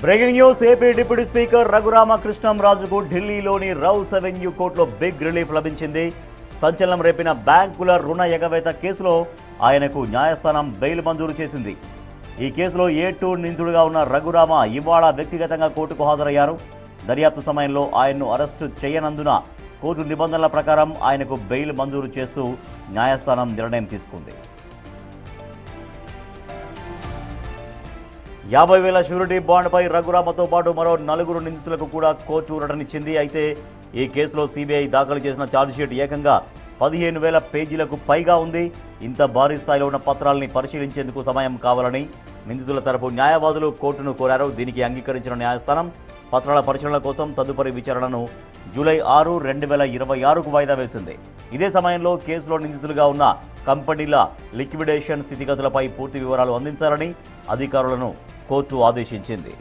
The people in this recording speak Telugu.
Breaking news. AP deputy speaker రఘురామకృష్ణంరాజుకు ఢిల్లీలోని రౌస్ అవెన్యూ కోర్టులో బిగ్ రిలీఫ్ లభించింది. సంచలనం రేపిన బ్యాంకుల రుణ ఎగవేత కేసులో ఆయనకు న్యాయస్థానం బెయిల్ మంజూరు చేసింది. ఈ కేసులో A2 నిందితుడిగా ఉన్న రఘురామ ఇవాళ వ్యక్తిగతంగా కోర్టుకు హాజరయ్యారు. దర్యాప్తు సమయంలో ఆయన్ను అరెస్టు చేయనందున కోర్టు నిబంధనల ప్రకారం ఆయనకు బెయిల్ మంజూరు చేస్తూ న్యాయస్థానం నిర్ణయం తీసుకుంది. 50,000 షూరిటీ బాండ్పై రఘురామతో పాటు మరో 4 నిందితులకు కూడా కోర్టు ఊరటనిచ్చింది. అయితే ఈ కేసులో CBI దాఖలు చేసిన ఛార్జ్షీట్ ఏకంగా 15,000 పేజీలకు పైగా ఉంది. ఇంత భారీ స్థాయిలో ఉన్న పత్రాలని పరిశీలించేందుకు సమయం కావాలని నిందితుల తరపు న్యాయవాదులు కోర్టును కోరారు. దీనికి అంగీకరించిన న్యాయస్థానం పత్రాల పరిశీలన కోసం తదుపరి విచారణను జూలై 6, 2026కు వాయిదా వేసింది. ఇదే సమయంలో కేసులో నిందితులుగా ఉన్న కంపెనీల లిక్విడేషన్ స్థితిగతులపై పూర్తి వివరాలు అందించాలని అధికారులను కోర్టు ఆదేశించింది.